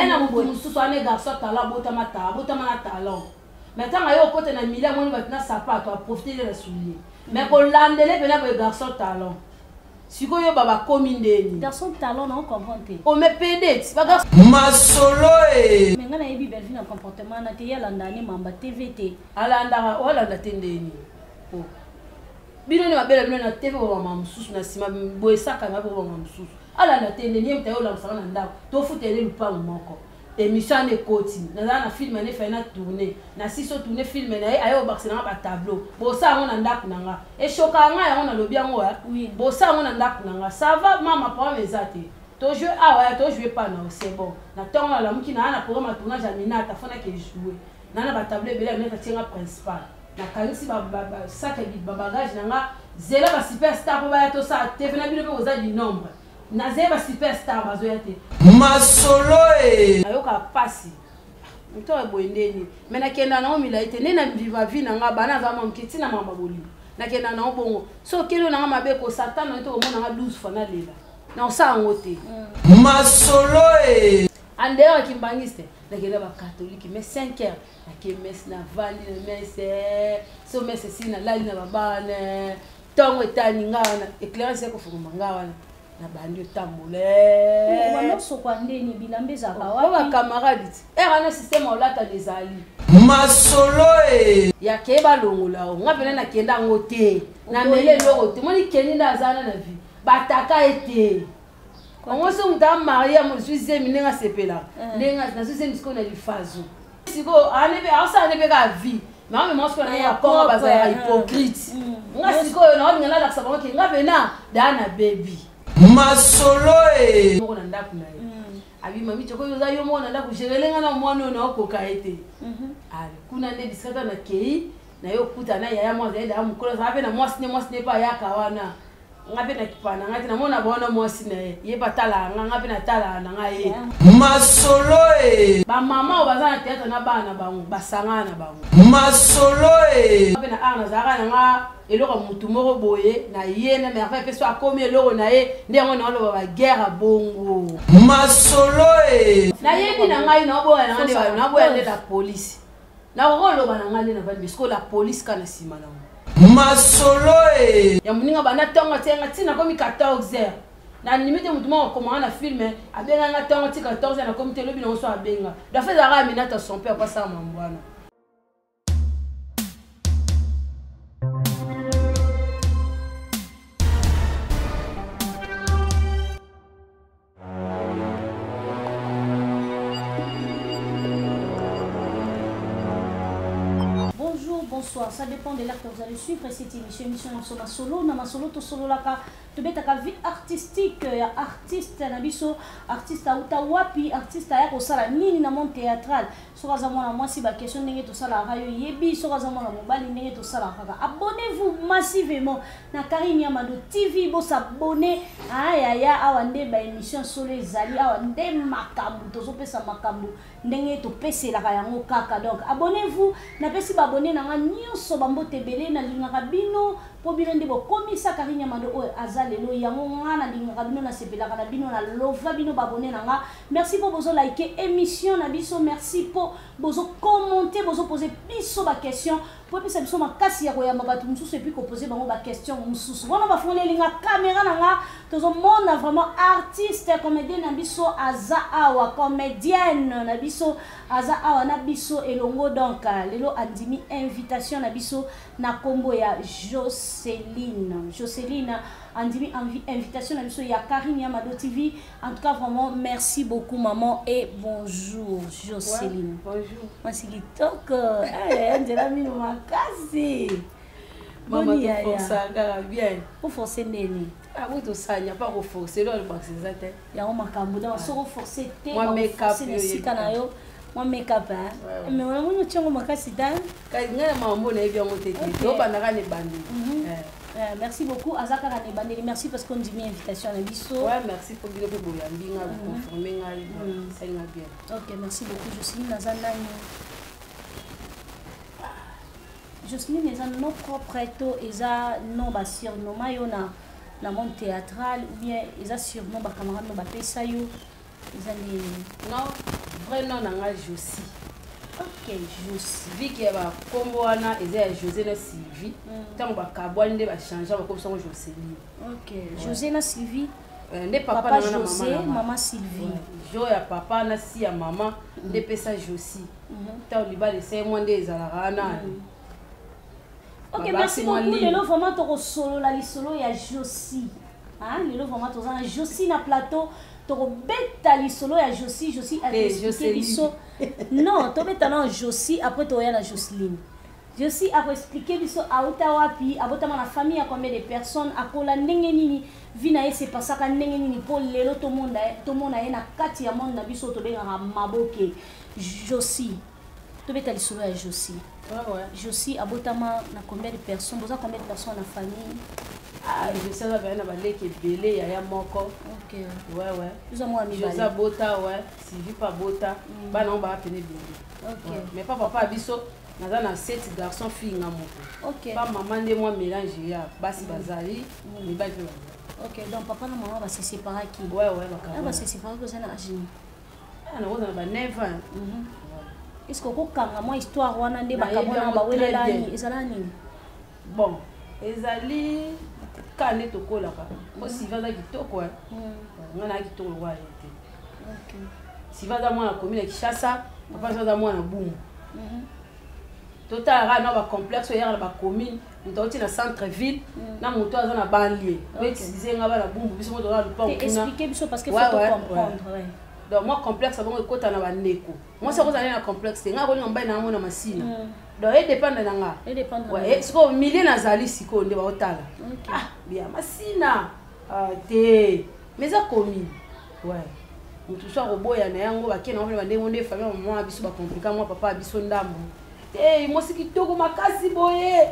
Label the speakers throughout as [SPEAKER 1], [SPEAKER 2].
[SPEAKER 1] na mususu ane garçon talent botama na talent mais tant ayo côté na milieu moni batina sapato a profiter de la soulier mais ko landele pena ko garçon talent sikoyo baba komi ndeni
[SPEAKER 2] garçon talent non comprendre
[SPEAKER 1] o me pedet ba garçon
[SPEAKER 3] masolo e
[SPEAKER 2] mais ngana yebi belle na comportement na te yala ndani mamba TVT
[SPEAKER 1] alanda o landa tendeni o bino ni mabela bino na TV o mama mususu na sima boesaka na bo mama mususu alanda tendeni mtayo la msana na ndako to futele lupango moko émission ne koti na film ne fait na tourner na siso tourner film na ayo baxé na ba tableau bo sa ngona ndaku nanga e choka nga ya ngona lobi yango ya bo sa ngona ndaku nanga ça va mama pa mezate to jouer ah to jouer pas non c'est bon na tonga la muki na programme tournage amina ta fona ke jouer na ba tableau bela na tinga principal na kanisi ba sac et bagage nanga zela ba superstar po ba to sa TV na bino pe oza du nombre na zeba superstar bazoyate
[SPEAKER 3] masolo e
[SPEAKER 1] ayoka pasi mto eboendeni mais nakenda na omila ite nena viva vie nanga bana za mamkiti na mama boli nakenda na obongo so kelo nanga mabeko satan to mona nga 12 fois na lela na osa ngote
[SPEAKER 3] masolo e
[SPEAKER 1] andeo kimbangiste nakenda ba catholique mais 5 heures nakemesi na vali na messe so messe sina lali na babana tongo etani ngana éclairance ko fuma ngana na bandi otambule
[SPEAKER 2] wana sokwa ndeni bilambe za
[SPEAKER 1] bawa ba camarades era na système olata des ali
[SPEAKER 3] masolo e
[SPEAKER 1] ya ke ba longola o ngapena na kenda ngote na mele loko te moni keni na zana na vie bataka ete on se muta maria mo suisse minenga sepela nenga na suisse misko na lifazo siko anebe asa anebe ka vie mais moi je connais pas baza ya hypocrite nga siko na ngala la sabon ke ngapena dana baby
[SPEAKER 3] masolo e
[SPEAKER 1] moko na ndaku na ye abi mami choko yoza yo mona ndaku jerelenga na mwana na okoka ete ali kuna nde biskata na kei na yo kuta na yaya mwa zaida amukola sabe na mwasi ne pa yaka wana ngabe na kipana ngati na mona bona mwasi na ye batala ngabe na tala na ngaye
[SPEAKER 3] masolo e
[SPEAKER 1] ba mama o bazana théâtre na bana bango basangana bango
[SPEAKER 3] masolo e
[SPEAKER 1] ngabe na arna zaka na nga eloko mutu moko boye na ye na merveille peso akomi eloko na ye ndengo na lo ba guerre bongo
[SPEAKER 3] masolo e
[SPEAKER 1] na ye ni na ngai na boya na ngade na boya le la police na ko lo ba na ngade na ba bisko la police kana sima na
[SPEAKER 3] masolo e
[SPEAKER 1] ya muninga bana tonga tenga tina komi 14 heures na limite mutu moko komanga na film abenga nga tonga ti 14 heures na komite lobi na so abenga da fait za ramina ta son père pasa mambwana.
[SPEAKER 2] Bonsoir, ça dépend de l'heure que vous allez suivre cette émission na solo na solo to solo laka to betaka vie artistique ya artiste na biso artiste auta wapi artiste ya ko sala nini na monde théâtral soka za mwana mwasi ba question ndenge to sala rayo yebi soka za mwana mobali ndenge to sala kaka abonnez-vous massivement na Karine Yamado TV bo s'abonner aya awa nde ba émission solo ezali awa nde makambu to pesa makambu ndenge to pesela yango kaka donc abonnez-vous na pesi ba abonner na nyonso bambote belé na lingaka bino po bino nde bokomisa Karine Yamado oyo azalelo yango ngana lingaka bino na sepelaka na bino na lova bino babone na nga merci pour bozo liker émission na biso merci pour bozo commenter bozo poser biso ba question po pesa biso makasi ya koyamba batu mususu et puis ko poser bango ba question mususu wana ba fone linga caméra na nga tozo mona vraiment artiste comédien na biso aza awa comédienne na biso aza awa na biso elongo donc lelo andimi invitation na biso na kombo ya Jocelyne andimi invitation na biso ya Karine Yamado TV. En tout cas vraiment merci beaucoup maman et bonjour Jocelyne.
[SPEAKER 1] Ouais, bonjour.
[SPEAKER 2] Merci kitoko. Angela mino makasi.
[SPEAKER 1] Maman tu forces bien.
[SPEAKER 2] Pour forcer neni.
[SPEAKER 1] Ah oui, tout ça, il n'y a pas de forcer là le box exact.
[SPEAKER 2] Il y a un makambo dans so forcer té.
[SPEAKER 1] Moi make-up
[SPEAKER 2] yo. Moi make-up mais on a mon tchongo makasi dan.
[SPEAKER 1] Kai ngana mambo na bien moté. Do banaka ne bandi.
[SPEAKER 2] Merci beaucoup Azaka na bandeli merci parce qu'on dit bien invitation à biso.
[SPEAKER 1] Ouais, merci pour dire que boyambi nga conformer nga ça ira bien.
[SPEAKER 2] OK, merci beaucoup Jocelyne Nazanani. Jocelyne eza no propre to eza no ba surnom yo na monde théâtral ou bien eza surnom ba camarade no ba pesa yo eza ni
[SPEAKER 1] non vrai nom nanga Josie.
[SPEAKER 2] Ok, Josie.
[SPEAKER 1] Vu qu'il y a combo wana eza José na Sylvie. Tant ba kabwande ba changer ba comme ça Joséline.
[SPEAKER 2] Ok, José na Sylvie.
[SPEAKER 1] Ne papa na
[SPEAKER 2] José, maman Sylvie.
[SPEAKER 1] Jo ya papa na si ya maman de pesa Josie. Tant liba de c'est moi des alarana.
[SPEAKER 2] Ok, merci beaucoup. Lelo vraiment to solo la lisolo ya Josie. Hein, lelo vraiment to za Josie na plateau. To beta lisolo ya Josie, Josie a expliqué biso. Non, to beta na Josie après to ya na Jocelyne. Josie a expliqué biso auta wapi, abotama na famille a combien de personnes, akola ndenge nini vina ese pasaka ndenge nini pour lelo to monde na kati ya monde na biso to benga maboke. Josie. To beta lisolo ya Josie.
[SPEAKER 1] Ouais.
[SPEAKER 2] Josie abotama na combien de personnes, boza combien de personnes na famille?
[SPEAKER 1] Ah, je sais là ben na baleke belé ya moko.
[SPEAKER 2] OK.
[SPEAKER 1] Ouais.
[SPEAKER 2] Nous avons ami balé.
[SPEAKER 1] Josa bota ouais, Sylvie pas bota, ba non ba pene belé.
[SPEAKER 2] OK.
[SPEAKER 1] Mais papa biso naza na 7 garçons filles nga moko.
[SPEAKER 2] OK.
[SPEAKER 1] Pas maman de moi mélange ya basi bazali, ni ba pe bazali.
[SPEAKER 2] OK, donc papa na maman va se séparer qui?
[SPEAKER 1] Ouais,
[SPEAKER 2] Ah, va se séparer que ça na agini.
[SPEAKER 1] Ah, na roza na ba 9 ans.
[SPEAKER 2] Est-ce que ko kanga moi histoire wana nde bakabona ba welela ni ezala nini?
[SPEAKER 1] Bon, ezali kane tokolaka. Ko Sylvie za kitoko hein. Nga na kitoko wa été.
[SPEAKER 2] OK.
[SPEAKER 1] Sylvie za mwana commune ya Kishasa, papa za mwana Bumu. Total ra na ba complexe ya na ba commune, ndoti na centre ville, na moto aza na banlieue. Oui, disait nga ba na Bumu biso moto na lupa kuna.
[SPEAKER 2] Expliquez biso parce que faut comprendre, ouais.
[SPEAKER 1] Donc moi complexe bon ekota na bandeko. Moi c'est quoi na complexe nga ko ngamba na mona masina. Donc et dépend na nga.
[SPEAKER 2] Et dépend.
[SPEAKER 1] Ouais, est-ce que millier nazali siko nde ba otala. Ah, bien masina. Ah te. Mais ça commune. Ouais. Mutu so roboya na yango bakena ngombe bandengo nde famille maman biso ba compliquer moi papa biso ndambo. Eh, moi c'est kitoko makasi boye.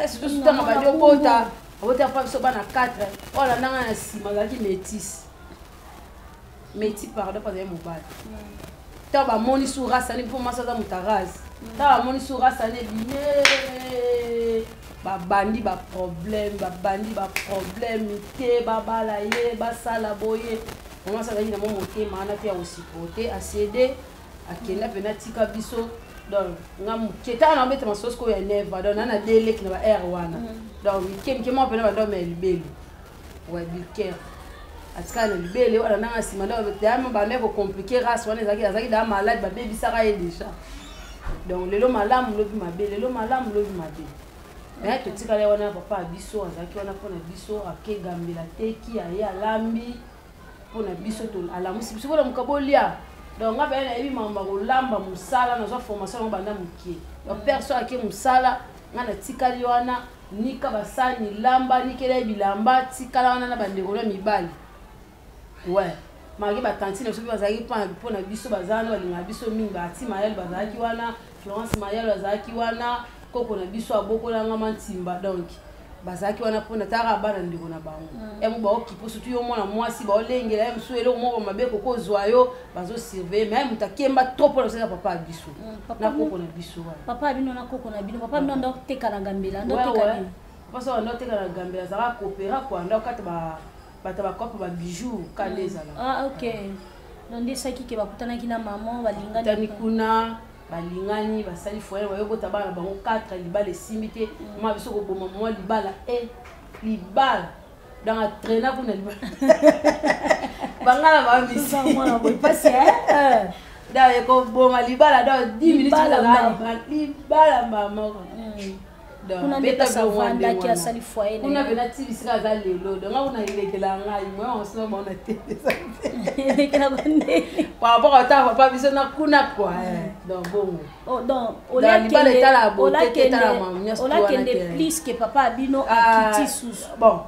[SPEAKER 1] Est-ce que tout temps ba dio bota. Bota pa biso bana 4. Oh la nanga na sima la ki métis. Métis pardon pas de mobile. Ta ba moni sur race ani pour moi ça za mutaraz. Ta ba moni sur race ani bien. Ba bandi ba problème te ba bala ye ba sala boye. Comment ça na mo moté mana te aussi côté a céder a kenda pena tika biso donc ngam keta na mettre ma sauce ko ya neva donc na délai ki na ba air wana. Donc kem mo pena ba do me libeli. Ouais bilker. Atika na libele wala nanga sima ndo dama ba meko compliqué race wana ezaki da malade ba baby saka ye déjà. Donc lelo malamu lobi mabe lelo malamu lobi mabe. Mais to tika le wana papa biso azaki wana pona biso ake gambela teki aye alambi pona biso to alamusi biso bona mukabolia. Donc nga ba na ebi mamba ko lamba musala na zo formation ngo banda mukie. Donc perso ake musala nga na tika le wana nika basani lamba nikela bilamba tika la wana na bandeko na mibali. Ouais, magi ba tantine so bazaki pona biso bazana balinga biso mingi ba ti Mayel bazaki wana Florence Mayel bazaki wana koko na biso aboko la ngama ntimba donc bazaki wana pona tara bana ndiko na bango emu ba okipo surtout yo mwana mwasi ba olengela emu suelo mo ba mabeko ko zwayo bazo surveiller mais mutakemba trop pour le papa biso na koko na biso wana
[SPEAKER 2] papa bino na koko na bino papa bino ndo teka na gambela ndo teka ni
[SPEAKER 1] papa so ndo teka na gambela za coopéra kwa ndo kata ba bata bakopa ba bijoux kaleza la.
[SPEAKER 2] Ah OK. Donc des saki ke bakutana kina maman balingani
[SPEAKER 1] tani kuna balingani basali foyer wayo bota bana bango 4 libala simité ma biso ko boma mo libala libala dans la traîna kuna libala. Bangala ba bisa
[SPEAKER 2] moi na boy passer hein.
[SPEAKER 1] Da ko boma libala dans 10 minutes libala maman.
[SPEAKER 2] Kuna beta savanda qui a sali foyer
[SPEAKER 1] kuna bena tibi sika za lelo donc una ilekela ngai moi on se bon na télé ça
[SPEAKER 2] ilekela bonne
[SPEAKER 1] par rapport à ta papa biso na kuna quoi donc bon
[SPEAKER 2] oh donc ola kende plus que papa bino akiti sous
[SPEAKER 1] bon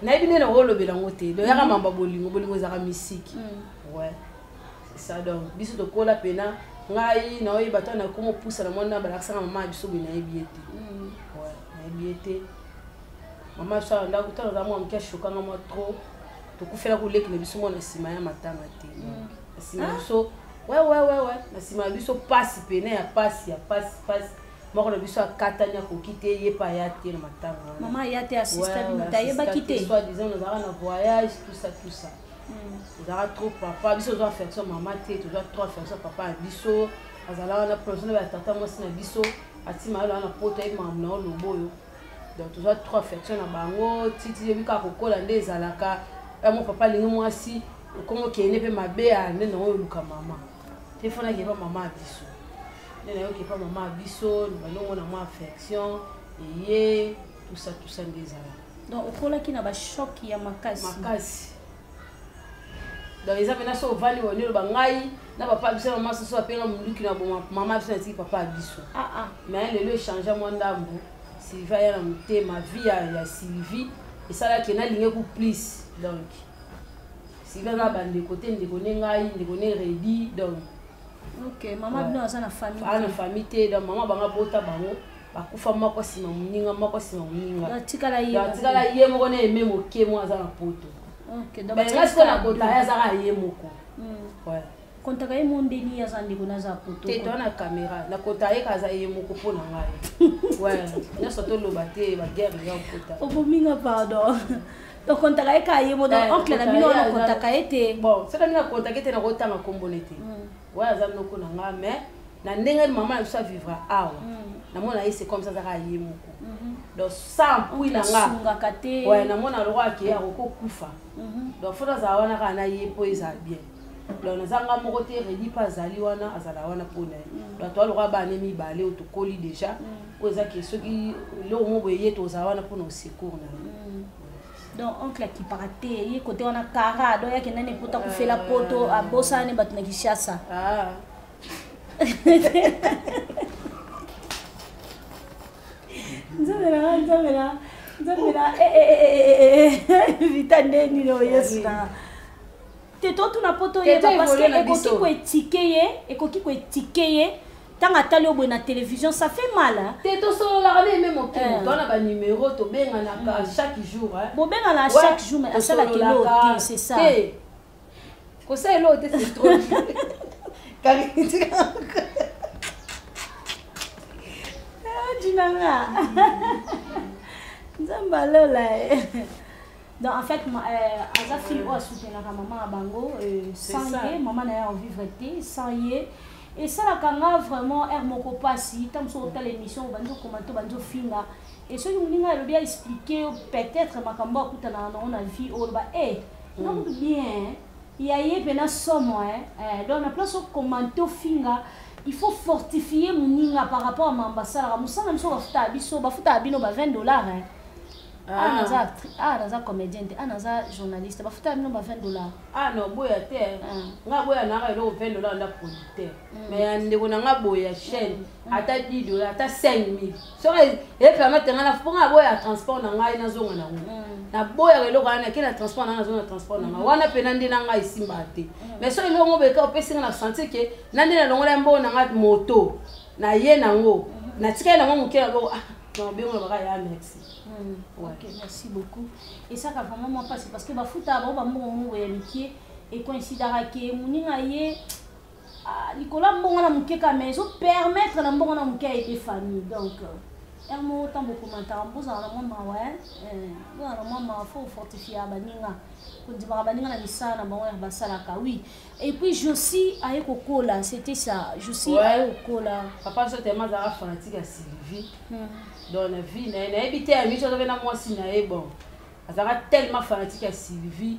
[SPEAKER 1] na ibine na rolo bela ngote donc yaka mamba bolingo za musique ouais c'est ça donc biso to kola pena ngai na oyi bato na komo poussa na mona balakisa maman biso bina ebiete ouais na ebiete maman so nda kutana za mwa mkia shokanga mwa trop to kufela kuleki na biso mona sima ya matanga te sima biso ouais na sima biso passe pena ya passe moko na biso akatanya ko kite ye pa ya te na matanga
[SPEAKER 2] maman ya te assista bino ta ye ba kite
[SPEAKER 1] soit disons nous avons un voyage tout ça tozalaka trop papa biso toza affection mama te toza trop affection papa ya biso azala wana personne ya tata mwasi na biso atima wana na poto ye mamu na olobo oyo donc toza trop affection na bango titi yebi kaka kokola nde ezalaka mo papa alingi mwasi okongo kende mpe mabe ya nde nango yoluka mama te fona kepa mama ya biso nde nayo kepa mama ya biso balongo na mwa affection eye tusa nde ezalaka
[SPEAKER 2] donc okolaki na bashock ya makasi
[SPEAKER 1] donc eza mpena so ovandi bonelo bangai na papa biso na mama soso apenga monduki na boma mama biso natiki papa ya biso mais lelo echange mwa ndambo Sylvie aya na motema vie ya Sylvie esalaki nalingi ku plus donc Sylvie na bandeko te ndeko ne ngai ndeko ne redi donc
[SPEAKER 2] ok mama bino aza na famille
[SPEAKER 1] ana famille te donc mama banga bota bango bakufa moko nsima moninga
[SPEAKER 2] tikala
[SPEAKER 1] ye moko na eme moke mo aza na poto ngasi na kota ye azaka ye moko
[SPEAKER 2] kontaka ye mo ndeni aza ndeko naza poto
[SPEAKER 1] te toa na caméra na kota ye kaza ye moko mpo na ngai nyonso toloba te baguerre ya okota
[SPEAKER 2] obominga pardon tokontaka ye ka ye mo donc oncle na bino wana okontaka ye te
[SPEAKER 1] bon soki mina kontaka ye te nakotanga kombone te oyo aza noko na ngai mais na ndenge mama na biso avivra awa namona ye c'est comme ça azaka ye moko donc sans mpui na nga namona lokwa ake akokokufa donc fo nazala wana kaka na ye mpo ezala bien donc nazanga moko te redi mpe azali wana azala wana mpo na ye donc toa lokwa bana mibale oyo tokoli déjà oyo ezaki soki eloko mo boye ye tozala wana mpona osecour na ye
[SPEAKER 2] donc oncle akipaka te ye kote wana kara donc yake nani epota kofela poto abosani bato na Kinshasa nzamela vita ndeni lo yesina te totuna poto yeba parce que ekoki koetike ye tanga tali oboye na télévision ça fait mal
[SPEAKER 1] te tosololaka na eme mokili toana banuméro tobenganaka chaque jour
[SPEAKER 2] bobengana chaque jour mais asalaka elo te c'est ça
[SPEAKER 1] kosa elo te c'est trop
[SPEAKER 2] dinanga nzamba lola donc en fait aza fille oyo asoutenaka mama na bango sans ye mama na ye envivre te sans ye esalaka nga vraiment aire moko pasi ntango so otala émission obandi okomante obandi ofinga et soki moninga elobi aexplike peut-être makambo akutanaka nango na vie oyo oloba nakutu bien ya ye mpena somo donc na place okomante ofinga il faut fortifier moninga par rapport à mambasalaka mosala biso bafutaka bino ba $20 naza comédien te naza journaliste bafutaka bino ba $20
[SPEAKER 1] non boya te nga boya nanga eloko $20 nda producteur mais ndeko na nga boya chaîne ata $10 ata 5000 soki epermete nga na mpo nga boya transport na ngai nazonga nango na boya eloko wana nake na transport na nga nazonga na transport na nga wana mpena nde na ngai esimba te mais soki eloko mobeka opesi nga na sentir ke na nde nalongola mbo na nga moto na ye nango natika ye nango moke na boko bengo na baka ya merci.
[SPEAKER 2] Ok, merci beaucoup. Et ça, quand vraiment, moi, parce que bafuta ba mbongo ya mikie et coïncidera que muninga ye Nicolas mbongo na mukeka mais so permettre na mbongo na mukeka et famille donc ermo tant beaucoup commentaire mboza na mama na mama faut fortifier baninga ko dibara baninga na misala na bango ya basalaka oui et puis Josie aye kokola c'était ça Josie aye kokola
[SPEAKER 1] papa so tellement zara fanatique à Sylvie dans la vie na ebité à miso na mwasi na e bon azara tellement fanatique à Sylvie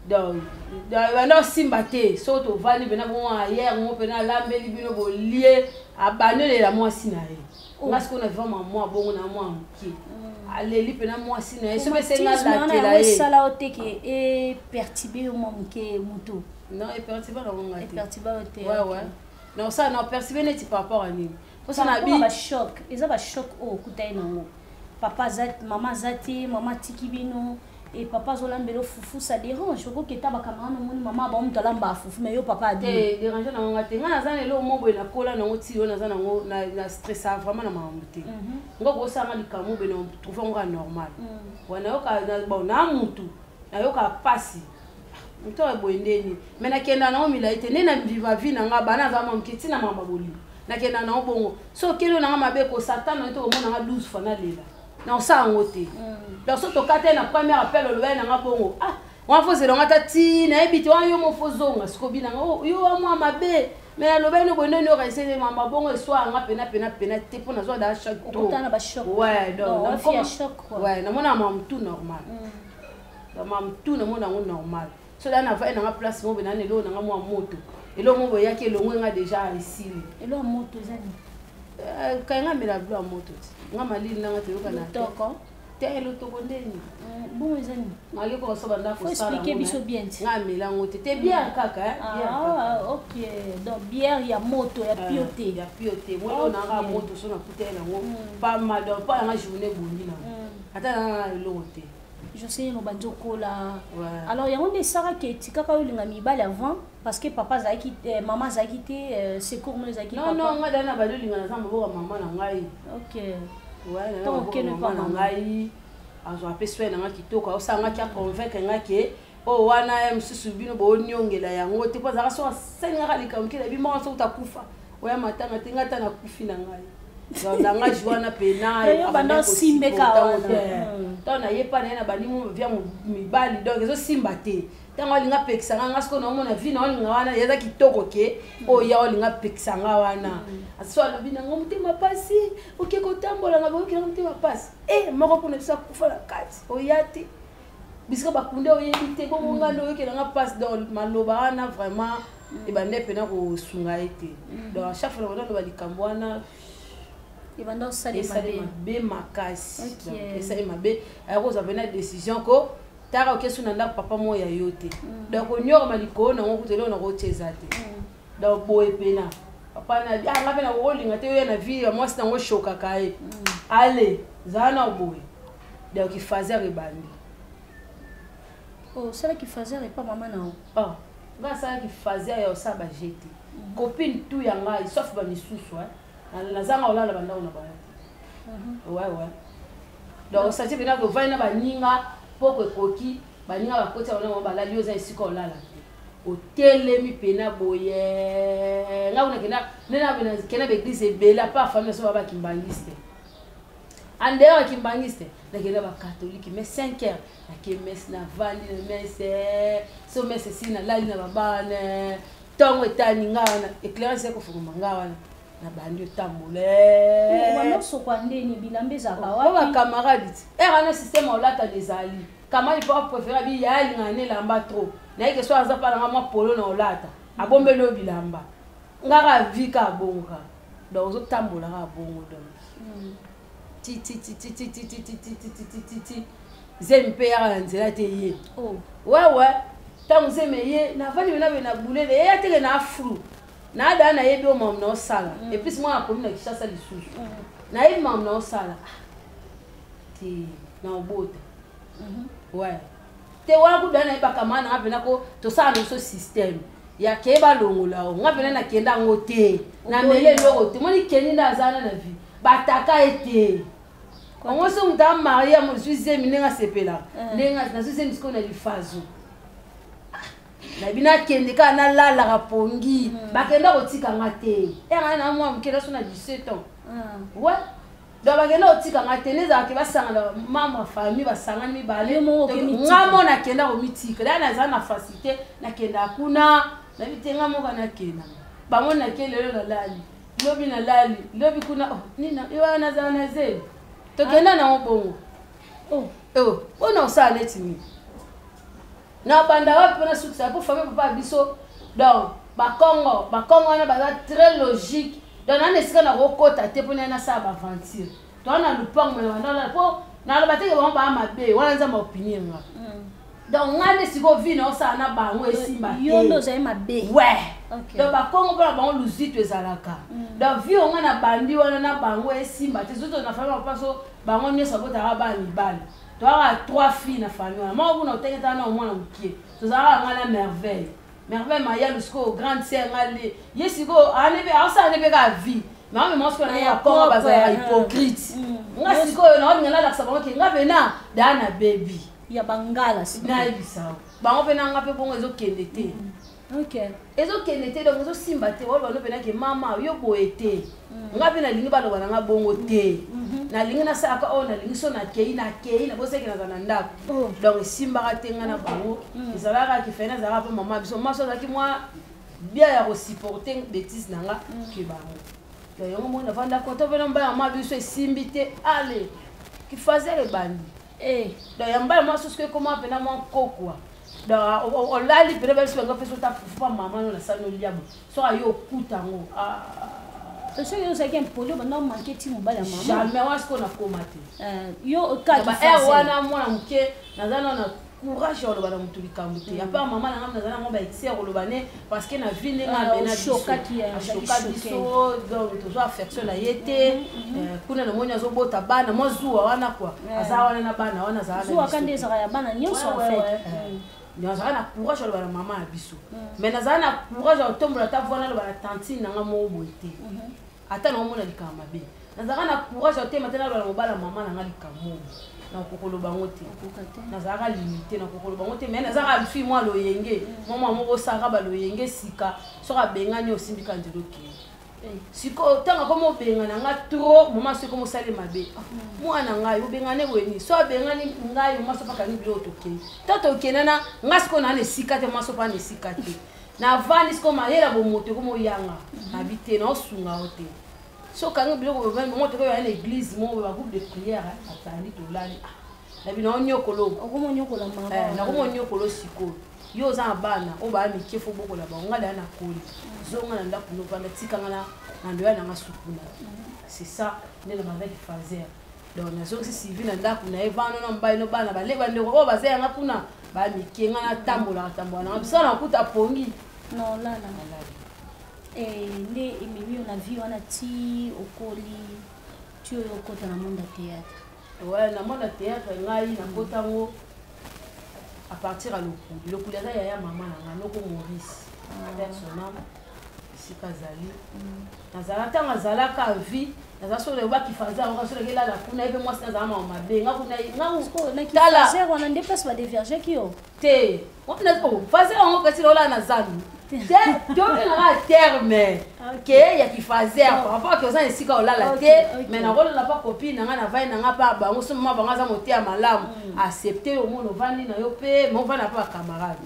[SPEAKER 1] donc non simbate so to vali bena bon hier mo pena lambeli bino bo lié abanele la mwasi na e parce qu'on a vraiment moi bon na moi qui allez pena mwasi na e so be senga la tela e
[SPEAKER 2] sala oteke e perturber mo mke muto
[SPEAKER 1] non e perturber na ngati
[SPEAKER 2] e perturber ote
[SPEAKER 1] ouais non ça non perturber ne ti par rapport à ni
[SPEAKER 2] parce qu'on a bi ba choc eza ba choc o kutai na ngo papa zat mama zati mama tikibino et papa zolambelo fufu ça dérange ko keta ba kamana moni mama ba mutala mba fufu mais yo papa dit
[SPEAKER 1] dérange na ngati nga nazana lo mobo na kola na ngoti yo nazana ngo na stress vraiment na mamute ngo ko sanga likamu be no trouver ngo normal wana yo ka na bon na mutu na yo ka pasi mutu e boendeni mais na kenda na omila ite ne na viva vie na nga bana za mamkiti na mama boli na kenda na bongo so kelo na mabe ko satan na to ko mona nga 12 fois na lela na osa ngote donc so to kate na premier appel le na nga bongo on faut c'est ngata ti na ebiti wa yo mo fozonga siko binanga yo wa mwa mabe mais aloba no bonne no kaisele mama bongo soit nga pena te pona zo da chaque tour
[SPEAKER 2] otana ba choc
[SPEAKER 1] ouais donc
[SPEAKER 2] on fait choc quoi
[SPEAKER 1] ouais na mona mam tout normal na mam tout na mona normal so là na va na place mo bena ne lo na mwa moto elo mo boya ke lo nga déjà ici
[SPEAKER 2] elo moto zani
[SPEAKER 1] kanga mela blo moto nga malili nanga te yo kana
[SPEAKER 2] toko
[SPEAKER 1] te lo toko ndeni
[SPEAKER 2] bon zani
[SPEAKER 1] ngale ko so banda ko sala
[SPEAKER 2] expliquer biso bien
[SPEAKER 1] nga mela ngote te bien kaka bien
[SPEAKER 2] ah OK donc bière ya moto ya pioté
[SPEAKER 1] moi on a moto so na kutela ngo pas mal donc pas nga journée bondi na ata na lo te
[SPEAKER 2] je sais no banjoko là alors yango de sara ke tikaka olinga mibale avant parce que papa zaki maman zaki te secours mo zaki
[SPEAKER 1] papa non nga dana ba linga na zamba boka maman na ngai
[SPEAKER 2] OK
[SPEAKER 1] ouais na donc ne pas ngai azo apeswe na nga kitoko o sanga kya convaincre nga ke o wana msusu bino bo nyongela yango te kwa zaka so senga kalika mkela bi mo so utakufa oya matanga te ngata na kufi na ngai nga juana pena
[SPEAKER 2] yo banda simbeka
[SPEAKER 1] to na yepa na balimu via mibali donc ezo simba te tango linga pekisanga nga siko na mona vi na olinga wana yaza kitoko ke o ya olinga pekisanga wana aso alobi na ngo mutema pasi oke kotambola nga boki na mutema pasi moko pona bisa kufa na kati o yati bisika bakunde oyebi te bongo nga ndo yoke nga pasi donc maloba wana vraiment ebande pena ko sunga ete donc à chaque fois na ba likambo wana
[SPEAKER 2] ibanda osali
[SPEAKER 1] mabe makasi donc esali mabe akoza vena décision ko tara okesu na ndako papa moya yo te donc onyoko maliko na ngo kutelo na kocheza te donc boye pena papa na nga pena kolinga te yo na vie ya mwasi na ngo shoka kae ale zana boye donc il faisait rebandi
[SPEAKER 2] ça qui faisait pas maman na
[SPEAKER 1] va ça qui faisait ya ça ba jeté copine tout ya ngai sauf ba misusu na zanga olala bandao na baya ouais donc ça c'est bien que vaina baninga poko koki baninga bakoti ona ba lali oza isiko olala otelemi pena boye nga una kena nena kena be glisse bela pas famille so ba kimbangiste andeo kimbangiste na kena ba catholique mais 5 heures na ke messe na vandi na messe so messe sina lali na babane tongo etani ngana éclairance ko fukuma ngana na bandi otambole
[SPEAKER 2] wana sokwa ndeni bilambe za
[SPEAKER 1] bawa ba camarades na système olata des ali kamali pas préférer bi ya lingane lamba trop na yeke so aza pa na mwa polo na olata abombelo bilamba ngaka vika bonga donc otambola ka bongo donc ti zempe ya nzela te ye ouais tangu zemeye na vali na bulele ya tele na afru na da na yebi o mam na osala et puis moi akomi na kishasa lisusu na yebi mam na osala ti na obota ouais te wa ku da na ba kamana ngapena ko to sala no so system ya ke ba longola o ngapena na kenda ngote na mele lo te moni keni na zana na vi bataka ete on se muta maria mo suis minenga sepela nenga na suse misko na lifazo na bina kende ka na lala rapongi bakenda kotika ngate na mwa mkela so na 17 ans ouais donc bakenda kotika ngate neza ke basanga mama famille basanga ni bale ngamo na kenda ko mitika da na za na facilité na kenda kuna na bitenga mo kana kena bango na kelelo na lali lobi kuna nina iwana za na ze to kenda na obongo ona osala etimi na banda wapi na succès pour famille papa biso donc bakongo na baza très logique donc na nesika na kokota te pona na sa ba aventure to na lupango na banda po na lo bateke ba mabe wana nza ma opinion nga donc ngane siko vino sa na bango esimba te
[SPEAKER 2] yondo za mabe
[SPEAKER 1] ouais donc bakongo pona bango luzitu ezalaka donc vio nga na bandi wana na bango esimba te zoto na famille papa so bango nyeso bota ba mibali tu as 3 filles na famille moi vous n'otez pas au moins mukie tu as la merveille maya jusqu'au grande sœur ngale yesiko anebe asa anebe ka vie mais moi ce qu'on a pas baza hypocrite nga siko na ngala la sabon ke nga bena dana baby
[SPEAKER 2] ya bangala
[SPEAKER 1] na ibisa bango pena nga pe bongo ezo kende te
[SPEAKER 2] OK.
[SPEAKER 1] ezokende te donc ezosimba te oyo bano mpenaki mama yo boye te nga mpe nalingi baloba na nga bongo te nalingi nasalaka oyo nalingi so nakei naboseki naza na ndako donc esimbaka te nga na bango ezalaka kifene ezalaka mpe mama biso maso azalaki mwa bia ya kosupporte bétise na nga ke bango yango moi navanda konto mpe na mbala mama biso esimbi te ale kifazele ebandi donc ya mbala mwa susu ekoma mpena mwa kokwa donc olali mpena biso banga mpe so tafufa mama no nasali noliabo soka yo okuta yango
[SPEAKER 2] soki ozalaki impoli obanda omanke ti mobali ya mama
[SPEAKER 1] jamais wana sikoyo nakoma te
[SPEAKER 2] yo
[SPEAKER 1] baere wana mwana moke naza nana courage ya koloba na motu likambo te apart mama na ngai naza nango baexer koloba ne parce que na vie ndenge abena ashoka biso donc tozwa affection na ye te kuna namoni azobota bana mwa zuwa wana kua aza wana na bana wana
[SPEAKER 2] azawaka nde ezaka ya bana nyonso afet
[SPEAKER 1] nazala na courage aloba na mama na biso mais nazala na courage ya kotombola ata vwana aloba na tantine nanga moko boye te ata naomona likambo mabe nazalaka na courage ya kotema te naloba na mobala mama nanga likambo nakokoloba ngo te nazalaka limite nakokoloba ngo te mais nazalaka fi mwa loyenge mwa moko osaka baloyenge sika soki abengani osimbika nzela okeye siko ntango komo obengana nga tro moma soki komosali mabe mwana ngai obengane weni so abengani ngai moma soki akangi biloko tokei to tokenana nga sikoyo naa na esika te moma soki ana esika te navandi sikoyo mayela bomoto komoyanga nabi te naosunga o te so kangi biloko bongo tokoyo ya na église mo ba groupe de prière atandi tolali nabi naonyokolo
[SPEAKER 2] okomonyokola mama
[SPEAKER 1] nakomonyokolo sikoyo yo oza na bana oyo baya mike fo bokola bango nga daya na koli zonga na ndako novanda tikanga na ndoya nanga sukuna c'est ça nde na mazaki fazer donc nazongisi sivi na ndako na ye vano na mbai no bana baleba ndeko oyo baza yanga kuna baya mike nga natambolaka nanga bisala nakuta pongi
[SPEAKER 2] non lala nde ememi na vie wana ti okoli ti oyo okota na monde ya théâtre
[SPEAKER 1] ouais na monde ya théâtre ngai nakotango à partir à le coup ya ya mama na noko Maurice personnel sika zali nazala tanga zala ka vie nazala so le ba kifaza on so le la kuna ebe moi nazala mama be nga kuna
[SPEAKER 2] na kifaza on ande place ba déverger ki yo
[SPEAKER 1] te on na ko faza on ko ti lola na zalu te to na terme ke ya kifaza par rapport que oza sika olala te mais na rôle la pas copine nga na vai na nga pa ba so mama banga za moté ya malamu accepter au monde vandi na yo pe mon va na pas camarade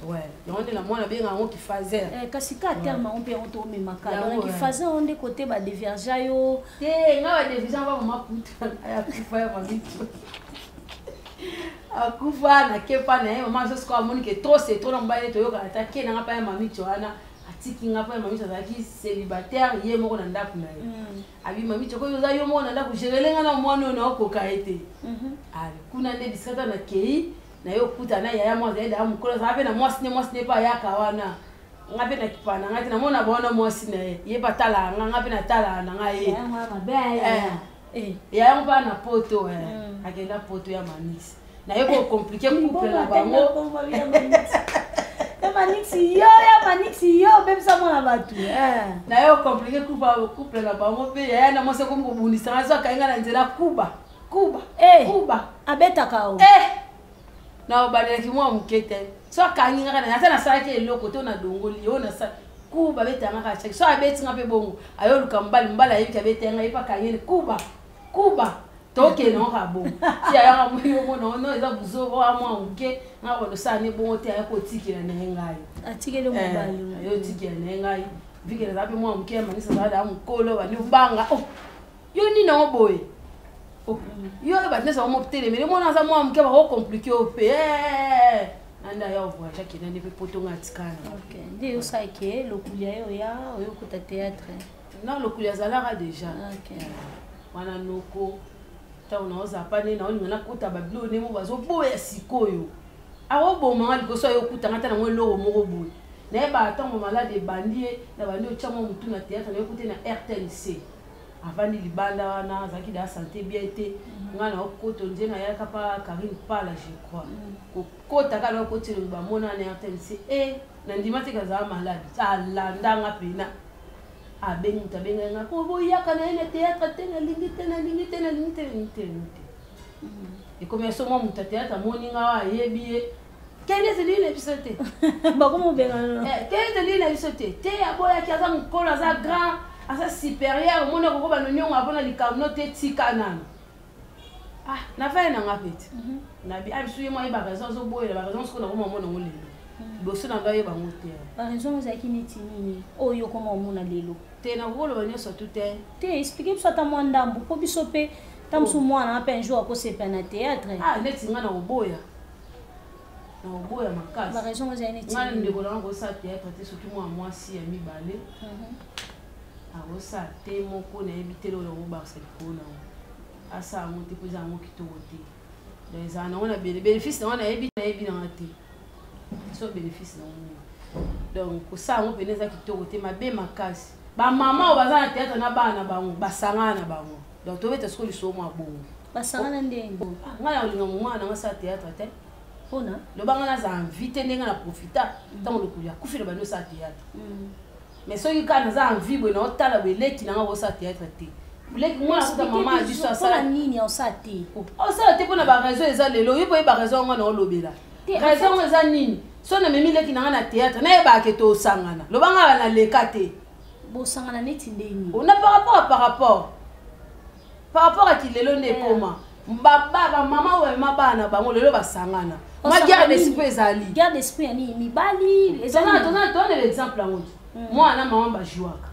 [SPEAKER 1] ouais donc on est la mona benga ngo kifaza
[SPEAKER 2] kasi ka terme on peut on to memaka donc kifaza on de côté ba déverger yo
[SPEAKER 1] te nga ba déverger ba mama puta ya kifaza mamito akufa na kepa na ye mama so ko amoni ke trop c'est trop na mbale to yoka attaquer na ngapa ya mamito wana atiki ngapa ya mamito azaki célibataire ye moko na ndaku na ye abi mamito ko yoza yo moko na ndaku jerelenga na mwana na okoka ete ali kuna nde biskata na kei na yo kuta na yaya mwa zaida ya mkola zabe na mwasi pa yaka wana ngape na kipana ngati na mona bona mwasi na ye batala ngape na tala na ngaye ya mpa na poto akenda poto ya manisi na yo ko compliquer couple na bango
[SPEAKER 2] manixi yo même ça mona batu
[SPEAKER 1] na yo compliquer couple na bango pe ya na mwasi ko mbunisa ngazo kainga na nzela kuba
[SPEAKER 2] abeta kao
[SPEAKER 1] na obaleki mwa mukete so kangi ngaka na sana sala ke eloko to na dongoli yo na sa kuba betanga ka cheki so abeti ngape bongo ayo luka mbala yebi kabetanga ipa kanyeni kuba toke no ka bongo ti aya mo yo mo no eza buzo wa mwa muke ngako lo sane bongo te aya ko tikira na ngai
[SPEAKER 2] atikele mobali
[SPEAKER 1] ayo tikira na ngai vikela zape mwa muke manisa za da mukolo ba ni ubanga yo ni na oboye yo ba nesa mo tele mais mo na za mo amke ba ko compliqué o pe anda ya voyage ki nande pe poto ngatikana
[SPEAKER 2] OK ndi usake lokulia yo ya oyo kuta théâtre
[SPEAKER 1] na lokulia zalaka déjà
[SPEAKER 2] OK
[SPEAKER 1] wana noko ta unaoza pane na olinga na kuta bablo ne mo bazo boya sikoyo awo bo manga likoso yo kuta ngata na ngelo moko boye na ba tango malade bandie na bandi o chamo mutu na théâtre na écouter na RTLC avandi libanda wana zaki da santé bien été ngana okoto nzena yaka pa Karine Pala je crois kokota kala okoti ba mona na RTLC na ndima te kaza malade alanda nga pena abengi tabenga nga ko boyaka na ene théâtre tena lingi tena et comme so mo muta théâtre moni nga wa yebiye Quel est celui qui a été?
[SPEAKER 2] Bah, comment on verra?
[SPEAKER 1] Quel est celui qui a été? T'es à boire qui a un col à sa grand, à sa supérieure, mon oncle va nous avoir les carnotes ticana. Ah, n'a fait un rapide. N'a bien suivi moi, il va raison au bois, il va raison ce qu'on a au moment où on est. Bossé dans l'air, il va monter.
[SPEAKER 2] Par raison, vous avez qui n'est tini. Oh, yo, comment on a l'élo.
[SPEAKER 1] T'es dans le rôle, on est sur tout est.
[SPEAKER 2] T'es expliqué ça à moi d'ambo, pour bisoper. Tam sous moi, on a un jour à cause c'est un théâtre.
[SPEAKER 1] Ah, net, il m'a dans le bois. Dans le bois, ma casse.
[SPEAKER 2] Par raison, vous avez une tini.
[SPEAKER 1] Moi, je ne sais pas théâtre, surtout moi, si, ami balé. Ah, ça, t'es mon con, éviter le bar, c'est le con. Ah, ça, mon petit cousin, mon qui te vote. Les années, on a bien les bénéfices, on a évité dans la tête. C'est un bénéfice. Donc, ça, on peut les qui te vote, ma belle, ma casse. Ba maman, on va dans la théâtre, on a ba na ba on, ba sanga na ba on. Donc, tu veux te scoler sur moi, bon.
[SPEAKER 2] Ba sanga na ndenge.
[SPEAKER 1] On a le moment, on a ça théâtre, t'es.
[SPEAKER 2] On a.
[SPEAKER 1] Le banc, on a invité, on a profité. Tant le coup, il y a couffé le bandeau ça théâtre. Mais ceux qui ont envie, on a tant le lait qui n'a pas ça théâtre. Moi, la maman a dit ça.
[SPEAKER 2] Ça, nini, on s'a été.
[SPEAKER 1] Oh, ça, t'es pour la raison, ils ont les lois, ils peuvent pas raison, on a lobé là. Raison, ils ont nini. Si on a mis les qui n'ont pas théâtre, on n'a pas que tout sangana. Le banc a les catés.
[SPEAKER 2] Bon, sangana n'est indéni.
[SPEAKER 1] On a par rapport à qui les lois n'est pas moi. Baba, maman ou ma bana, ba le loba sangana. Moi, garde l'esprit ezali.
[SPEAKER 2] Garde l'esprit ni bali.
[SPEAKER 1] Donne l'exemple à moi. Moi, on a maman ba jouaka.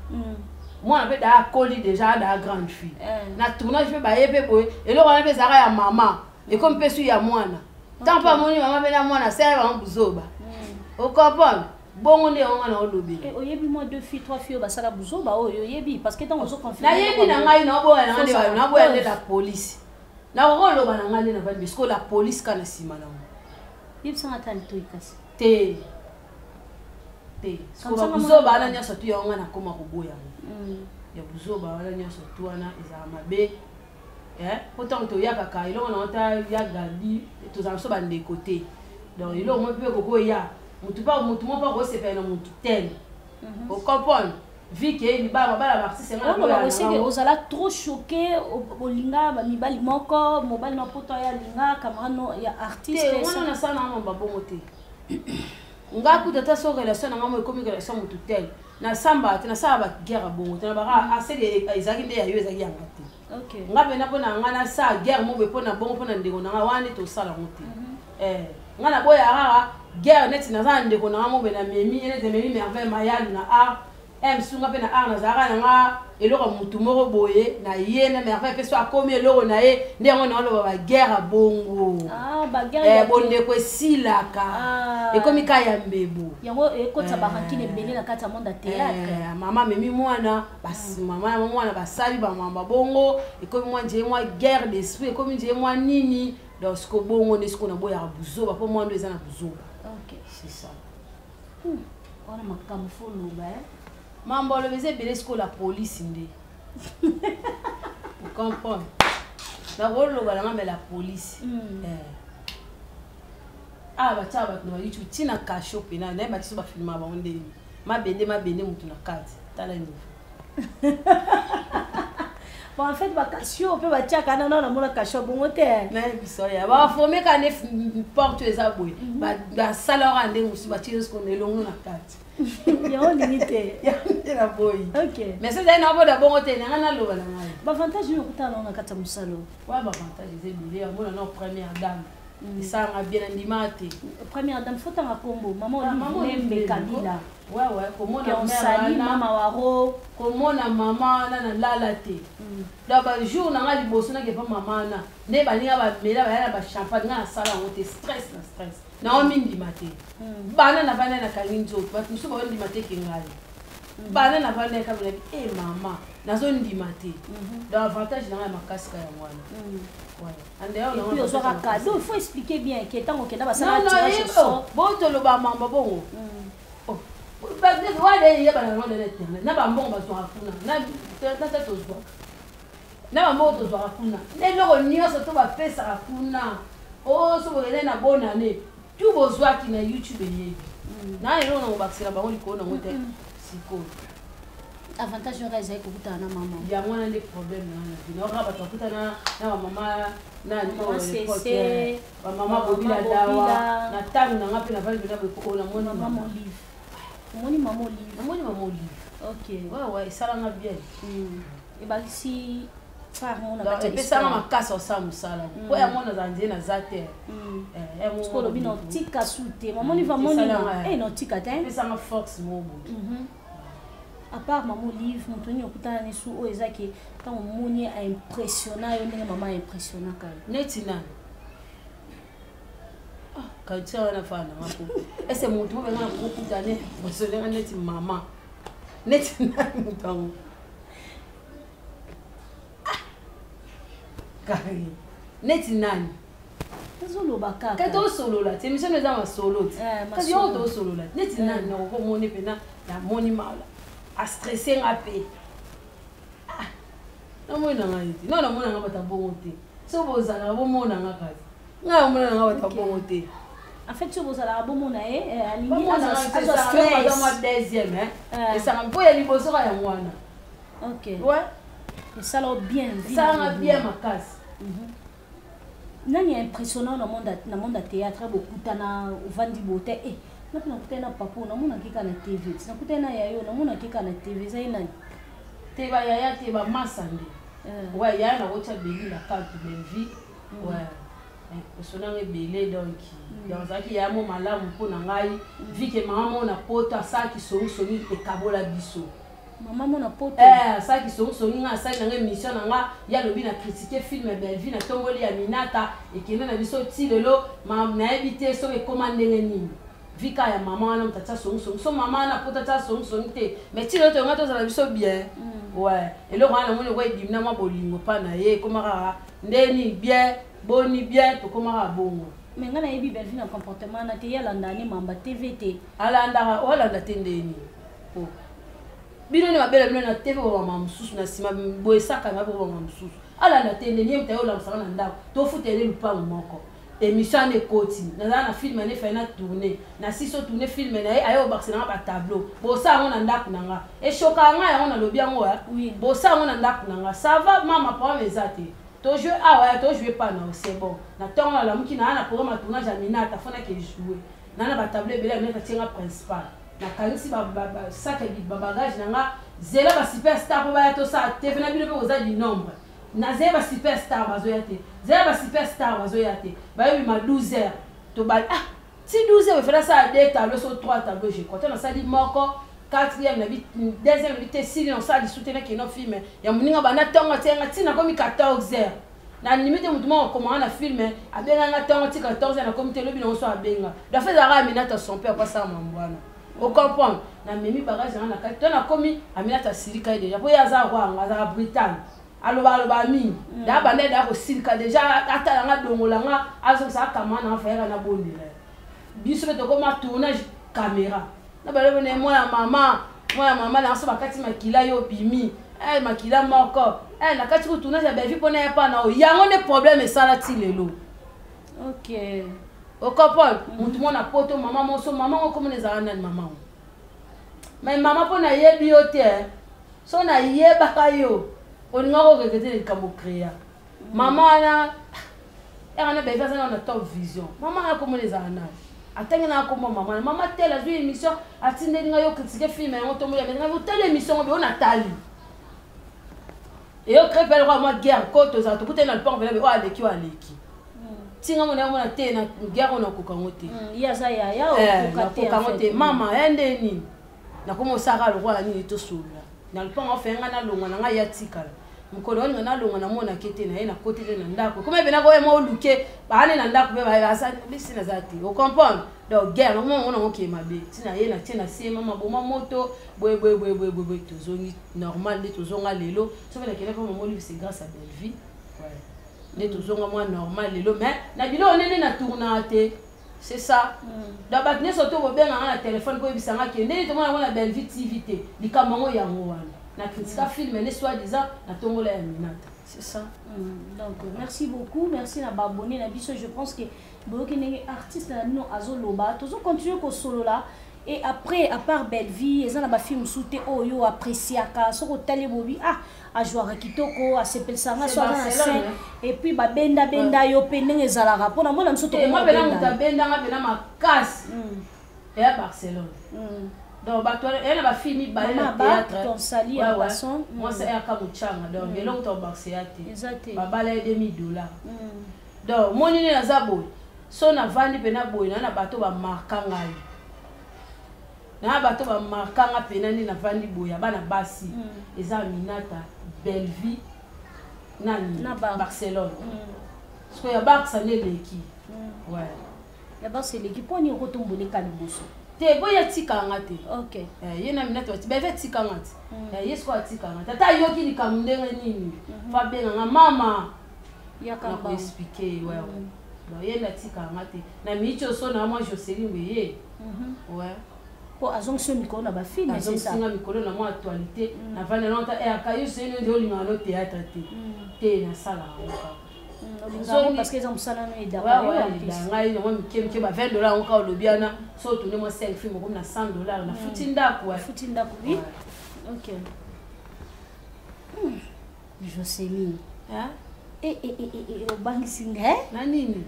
[SPEAKER 1] Moi, on a da coli déjà da grande fille. Na tournage je ba yebe boy. Et là on a fait ça ya maman. Et comme pesu ya mwana. Tant pas moni maman bena mwana serve en buzoba. Au comprendre. Bon on est on a lobby.
[SPEAKER 2] Et oyebi moi 2 filles 3 filles ba sala buzoba oyebi parce que dans ozo conflit.
[SPEAKER 1] Na yebi na ngai na boya na boya la police. Na rolo ba na ngai na ba parce que la police kana sima na.
[SPEAKER 2] Yeb sanga tali to ikasi.
[SPEAKER 1] Te. Ko ba buzoba ala nya sotu yonga na koma ko boya. Ya buzoba ala nya sotu ana eza mabe. Pourtant to ya kaka ilo na ota ya gadi to za so ba de côté. Donc ilo mo pe ko ya. Mutu mo pa ko se pe na mutu tel. Au comprendre. Vu que il ba la partie c'est
[SPEAKER 2] on va essayer de osala trop choqué au linga ba mibali moko mobile na poto ya linga camarade ya artiste
[SPEAKER 1] on a ça na ba bongote. Nga ku tata so relation na ngamo comme relation mutu tel. Na samba te na saba guerre bongote na ba assez de ezaki nde ya yo ezaki yanga te.
[SPEAKER 2] OK.
[SPEAKER 1] Nga bena pona ngana sa guerre mo be pona bongo pona ndeko na wani to sala ngote. Ngana boya rara guerre net na za ndeko na ngamo be na memi ene de memi merveille mayal na art sunga pe na art na zara na nga eloko mutu moko boye na yene merveille pe so akomi eloko na ye ndengo na lo ba guerre bongo.
[SPEAKER 2] Ah ba guerre
[SPEAKER 1] bonde ko silaka. E komi ka ya mbebo.
[SPEAKER 2] Yango e ko tabaraki ne belé na kata monde théâtre.
[SPEAKER 1] Mama memi mwana bas mama mwana basali ba mama bongo e komi mwa nje mwa guerre d'esprit e komi nje mwa nini donc ce ko bongo ne ce ko na boya buzoba po mwa ndo eza na buzoba.
[SPEAKER 2] OK,
[SPEAKER 1] c'est ça.
[SPEAKER 2] On a makambo folo ba.
[SPEAKER 1] Mambo le baiser belé ce que la police ndé. Vous comprenez? Na rolo ba la la police. Ah ba taba no YouTube tina ka shop na ba tiso ba filma ba onde. Ma bende mutu na kati. Tala ni.
[SPEAKER 2] Bon en fait vacation peut ba tia kana na mona ka shop bongote.
[SPEAKER 1] Na biso ya ba former ka ne porte eza boy. Ba salora ndé musu ba tiso ko ne longo na kati.
[SPEAKER 2] Il y a une limite.
[SPEAKER 1] La boy.
[SPEAKER 2] OK.
[SPEAKER 1] Mais c'est un abo d'abord on tient na lo bana ngai.
[SPEAKER 2] Ba avantage yo kutana na kata musalo.
[SPEAKER 1] Wa ba avantage c'est bilé on na première dame. Et ça a bien animaté.
[SPEAKER 2] Première dame faut en combo maman Lembe Kabila.
[SPEAKER 1] Ouais comment
[SPEAKER 2] on sali mama waro
[SPEAKER 1] comment na maman na lalate. D'abord jour na ngali bosso na ke pa maman na. Ne ba ninga ba mela ba ya ba champagne na sala on te stress. Na o mindi mate. Bana na bana na kalinzo ba musu ba ndi mate kingali. Bana na bana ka bana mama nazo ndi mate. Donc avantage na makasi ka ya mwana. Ouais.
[SPEAKER 2] Et puis aux cadeau, il faut expliquer bien que tant que d'abord ça
[SPEAKER 1] non bon to lo ba mamba bongo. Oh. Ba de wa de ya ba na de internet. Na ba mbongo ba so afuna. Na ta to zo. Na ba mbongo to zo afuna. Ne lo nyoso to ba pesa afuna. Oh so bo na bonne année. Tu bozwa ki na YouTube yebi. Na ero na ba sira ba ngoli ko na ngote. Siko.
[SPEAKER 2] avantage ora ezali kokutana na mama
[SPEAKER 1] yango wana nde problème wana bino oka bato bakutana na bamama bamama bobila dawa na ntango nanga mpe na vali bina boye namoni
[SPEAKER 2] mama olive omoni mama olive
[SPEAKER 1] namoni mama olive
[SPEAKER 2] ok
[SPEAKER 1] ouais esalanga bien
[SPEAKER 2] ebakisi
[SPEAKER 1] epesanga makasi osala mosala mpo yango naza nzie naza te
[SPEAKER 2] olobi na otika su te mama olive amoni na otika te
[SPEAKER 1] epesanga force mobo
[SPEAKER 2] à part mama olive moto nini okutana ne su oyo ezaki ntango moni aimpressionna yo ndenge mama aimpressionnaka yo
[SPEAKER 1] neti nani kaltia wana fana ngapo ese moto mo benga na kokutane bosolenga neti mama neti nani motango kari neti nani
[SPEAKER 2] ezoloba kaka
[SPEAKER 1] kati osolola te émission eza masolo te kasi yo tosolola neti nani nakokomoni mpena namoni mala astresse nga mpe namoni nanga neti no namoni nanga bata bongo te so bozalaka bomonanga kasi ngai omoni nanga bata bongo te
[SPEAKER 2] en fait so bozalaka bomona ye alingi
[SPEAKER 1] deuxième esanga mpo ya liboso ka yango wana
[SPEAKER 2] ok
[SPEAKER 1] ouais
[SPEAKER 2] esala bien
[SPEAKER 1] esalanga bien makasi
[SPEAKER 2] nani impressionnant na monde ya théâtre bokutana ovandi bote nape nakutana na papa namonaki kaka na tv nakutana na yayo namonaki kaka na tv ezali nani
[SPEAKER 1] te bayaya te bamasande ouais yaya nakotya beli na karte belvi ouais impressionnant ebele donc azalaki yaya mo malamu mpo na ngai vike mama mo na poto asalaki songisongi ekabola biso
[SPEAKER 2] mama mo na poto
[SPEAKER 1] asalaki songisongi nga asali nanga émission na nga ya lobi na critiquer film ya belvi na tomboli ya minata ekende na biso ti lelo nayebi te soki ekoma ndenge nini vika ya mama wana mutatia songisongi so mama wana po tatia songisongi te mais ti lelo tonga tozala biso bien ouais eloko wana namoni eko ebimi mwa bolingo mpa na ye ekomaka ndeni bien boni bien tokomaka bongo
[SPEAKER 2] mais nga nayebi belvi na comportement na te ye alanda ne mamba tv te
[SPEAKER 1] alandaka olanda te ndeni bino ni mabele bino na tv bobama mosusu na nsima boye esakama mpe bobama mosusu alanda te ndeni ye mutu aye olamisaka na ndako tofutele lupango moko émission ane ekoti nazala na filme ane efai na tourne na siso tourne filme na ye aye obakisa nanga batableau bosala yango na ndako na nga eshokaka nga yango nalobi yango bosala yango na ndako na nga sava mama problème eza te tojue awa tojue pa na c'est bon na ntongo nalamuki naa na programme ya tournage ya minata afonaki ejoue naa na batableau ebele ya minata atienga principal nakangisi basaka babagage na nga zela basuperstar mpo baya tosala tv na bino mpe koza du nombre nazeye basuperstar bazoya te zela basuperstar bazoya te bayebi ma 12 heures tobali ti 12 heures efela sala 2 tableau so 3 tableau je crois te nasali moko 4e nabi 2e nabi te sili nosala lisute nakeno filme ya moninga banda ntongo atianga ntina komi 14 heures na limite mutu moko akomanga na filme abenganga ntongo ti 14 heures nakomi te lobi nango so abenga dafa ezalaka aminata son mpe akwasala mambo wana ocomprendre namemi bagage yanga na kati to nakomi aminata asilika ye deja mpo ye aza kwanga azaka britagne aloba mingi da banda da kosilika deja atalanga dongolanga azokisa akama na afayaka na bondela biso mpe tokoma tournage caméra na balobone mwana mama na so bakati makila yo bimi makila moko na kati ku tournage ya belvi mpona ye mpa na oyo yango nde problème esala ti lelo
[SPEAKER 2] ok
[SPEAKER 1] ocomprendre mutu mona poto mama moso mama ngo komona ezala nani mama ngo mais mama mpo nayebi yo te so nayebaka yo olinga korekete likambo créa mama wana erana belvi azanga na top vision mama nga komona ezala nani atangi na kombo mama mama tele azwi émission atindelinga yo critiquer film yango tomoli amenga otala émission ngo be ona tali eyo crée pele kwa mwa guerre ko tozala tokutani na lupango pele be o aleki o aleki tinga mona mona te na guerre ona kokango te
[SPEAKER 2] yaza yaya
[SPEAKER 1] okokango te mama ya ndeni nakoma osaka lokwala nini tosolola na lupango ofenga nalongwa na ngai ya tikala mokolo oninga nalongwa namonaki te na ye na kote te na ndako koma ebe nakoyema oluke baane na ndako mpe bisi naza te ocomprendre donc guerre nakomona ngo ke mabe ntina ye na tie na sie mama boma moto boye tozongi normal nde tozonga lelo soki nakende mpo mama olive c'est grâce à belvi nde tozonga mwa normal lelo mais na bilo nene na tournaka te c'est ça donc bato nyonso to bobenganga na telefone mpo oyebisanga ke ndeni tomona yango na belvi tv te likambo yango yango wana na critique film ne soit disant na tongola ya minata c'est ça
[SPEAKER 2] donc merci beaucoup merci na babonné na biso je pense que boyoki ndenge artiste na bino azoloba tozo continuer kosolola Et après, à part Belle Vie, ils ont un film sous-té, oh, yo, apprécié, ce qu'on t'a bobi, à jouer à Kitoko, à Sepel Sanga, soit dans la scène, et puis, bah, benda, yo, pendant les alara. Pour la moi, je suis
[SPEAKER 1] moi, benda, ma casse. Et à Barcelone. Donc, elle a fini par le théâtre.
[SPEAKER 2] Ton sali à poisson.
[SPEAKER 1] Moi, c'est un Kamuchanga. Donc, elle a un Barcelone.
[SPEAKER 2] Exactement.
[SPEAKER 1] Bah, elle a $2,000. Donc, mon île à Zabo. Son a vendu pena boy, na bateau ba markanga. Na bateau ba markanga pena ni na vandi boy, bana basi. Eza Minata, Belle Vie, na Barcelone. Parce que ya Barça ne leki. Ouais.
[SPEAKER 2] Ya Barça leki pour ni retomber les caliboso.
[SPEAKER 1] Te boya tika ngate.
[SPEAKER 2] OK.
[SPEAKER 1] Yena Minata ti beve tika ngate. Yesko tika ngate. Tata yoki ni kamndenge nini. Fa benga mama. Ya ka expliquer ouais. Il y a des petits camarades. Na micho so na moi Jocelyne Weye. Ouais.
[SPEAKER 2] Pour azonction micro na ba fille
[SPEAKER 1] c'est ça. Azonction micro na moi actualité. Na vana longtemps et akayo c'est une de l'imano théâtre té na sala.
[SPEAKER 2] Parce que ils ont ça na no ida.
[SPEAKER 1] Ouais, ngai na moi mike ba $20 encore lobiana. So tourner moi 5 films comme na $100 na futinda quoi.
[SPEAKER 2] Futinda oui. OK. Jocelyne.
[SPEAKER 1] Hein?
[SPEAKER 2] Au banque singa
[SPEAKER 1] na nini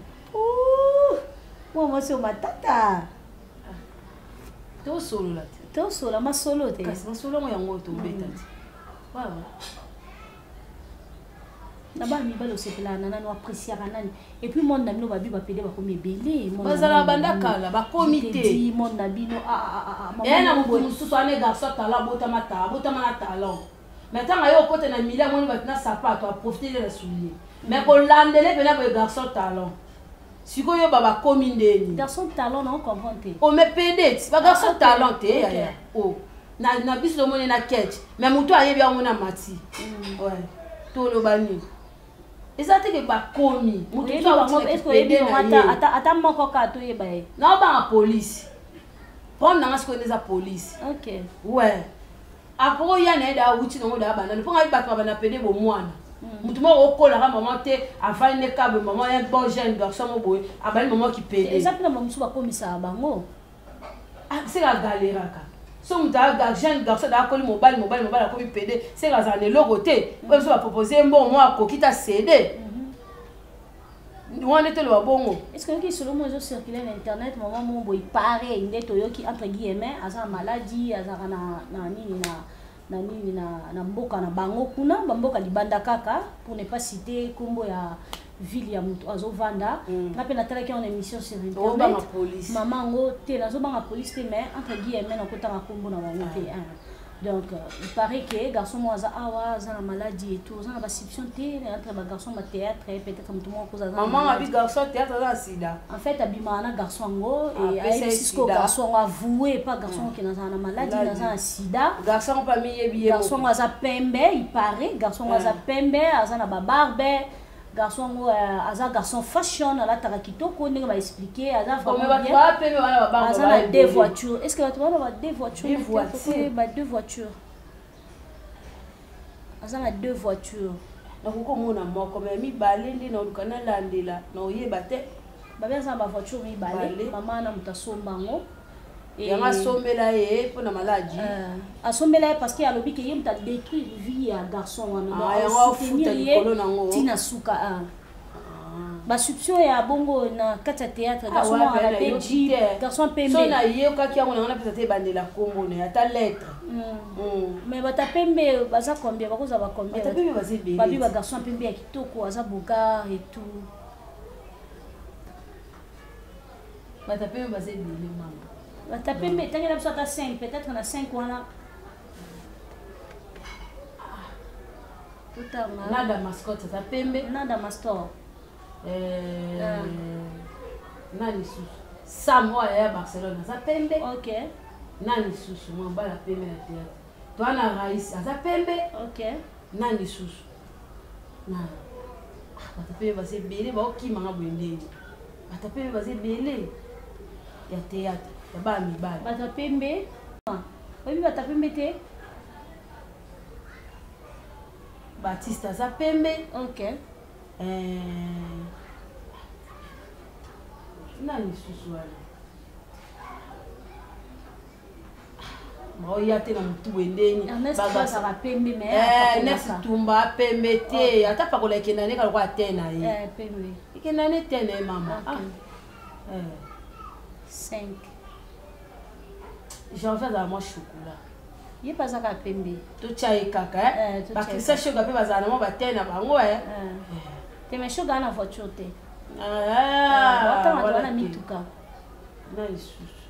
[SPEAKER 2] moi c'est ma tata
[SPEAKER 1] to solo la
[SPEAKER 2] ma solo te
[SPEAKER 1] kasi ma solo yango to beta waaw
[SPEAKER 2] na ba mi balo sepela na nani apprécier nani et puis mon ami no ba bi ba pede ba komi belé mon
[SPEAKER 1] bazala bandaka la ba comité
[SPEAKER 2] mon nabino
[SPEAKER 1] na mususu ane garçon tala bota na talon mais tant ayo côté na mila moni ba na sapato a profiter de la soulier mais ko landele pena ba garçon talon siko yo baba komi ndeni
[SPEAKER 2] garçon talon non comprendre
[SPEAKER 1] o me pede ba garçon talon te ya o na biso moni na catch mais mutu ayebi yango na mati ouais to lo bani ezate ke ba komi mutu to
[SPEAKER 2] est-ce que ebi ata moko ka to yeba e
[SPEAKER 1] na ba police pom na ngasko neza police
[SPEAKER 2] OK
[SPEAKER 1] ouais apoko ya na eda uchi ngo da bana po ngai batwa bana pede bo mwana mutu mo okola ka maman te afali ne kabe maman un bon jeune garçon mo boy abali maman qui pede
[SPEAKER 2] exactement maman musu ba komisa bango
[SPEAKER 1] c'est la galère ka so mutu a jeune garçon da koli mobile a komi pede c'est la zane logo te po so ba proposer bon moi kokita cédé on était le bongo
[SPEAKER 2] est-ce que qui selon moi je circuler sur internet maman mon boy pareil ndeto yoki entre guillemets asa maladie asa na nini na mboka na bango kuna mboka libanda kaka pour ne pas citer kombo ya ville ya mutu azovanda na pe na tala ki en émission sur internet maman ngo te nazo banga police te mais entre guillemets na kota kombo na bango te donc il paraît que garçon moi awa za na maladie et tout za na basiption te entre ba garçon ba théâtre peut-être comme tout le monde cause
[SPEAKER 1] maman abi garçon théâtre za sida
[SPEAKER 2] en fait abima na garçon ngo et ai cisco garçon avoué pas garçon qui na za na maladie na za sida
[SPEAKER 1] garçon pas miyebi
[SPEAKER 2] garçon za pembe il paraît garçon za pembe za na ba barbe garçon aza garçon fashion ala taka kitoko ndenge ba expliquer aza
[SPEAKER 1] vraiment bien
[SPEAKER 2] aza deux voitures est-ce que tu vois deux voitures deux voitures aza na deux voitures
[SPEAKER 1] na koko mona moko mais mi balende na lukana landela na oyeba te
[SPEAKER 2] ba bien ça ba voiture mi balé maman na mutasombango
[SPEAKER 1] yanga sombela ye pona maladie
[SPEAKER 2] asombela parce que alobi ke yem ta détruire vie ya garçon wana
[SPEAKER 1] yanga futa likolo nango
[SPEAKER 2] tina suka ba substitution ya bongo na kata théâtre garçon ala peji garçon pembe
[SPEAKER 1] so na yoka ki yango na pesa te bandela kombo na ta lettre
[SPEAKER 2] mais bata pembe baza combien bakoza ba combien
[SPEAKER 1] bata pembe bazi bele
[SPEAKER 2] babi ba garçon pembe ya kitoko aza boka et tout
[SPEAKER 1] bata pembe bazi bele mama
[SPEAKER 2] bata pembe tangi na biso ta 5 peut-être na 5 wana tutanga
[SPEAKER 1] nada mascotte ta pembe
[SPEAKER 2] nada mastor
[SPEAKER 1] nani susu Sam ya Barcelone za pembe
[SPEAKER 2] OK
[SPEAKER 1] nani susu mwamba la pembe na théâtre Toana Rais aza pembe
[SPEAKER 2] OK
[SPEAKER 1] nani susu na batape base bele ba okima nga bwendeni batape base bele ya théâtre ya ba mibala
[SPEAKER 2] batapembe obi batapembe te
[SPEAKER 1] Baptiste aza pembe
[SPEAKER 2] OK
[SPEAKER 1] nani susu wala oya te na mutu wendeni
[SPEAKER 2] Ernest
[SPEAKER 1] tumba pembe te ata pakola ekenda ne kaloko atena ye
[SPEAKER 2] pembe
[SPEAKER 1] ekenda ne tena ye mama
[SPEAKER 2] 5
[SPEAKER 1] j'en fais à moi chocolat
[SPEAKER 2] ye pasaka pembe
[SPEAKER 1] to chai kaka bakisa shoga pe bazana mo batena bango
[SPEAKER 2] te me shoga na voiture te
[SPEAKER 1] voilà
[SPEAKER 2] mituka
[SPEAKER 1] na lisusu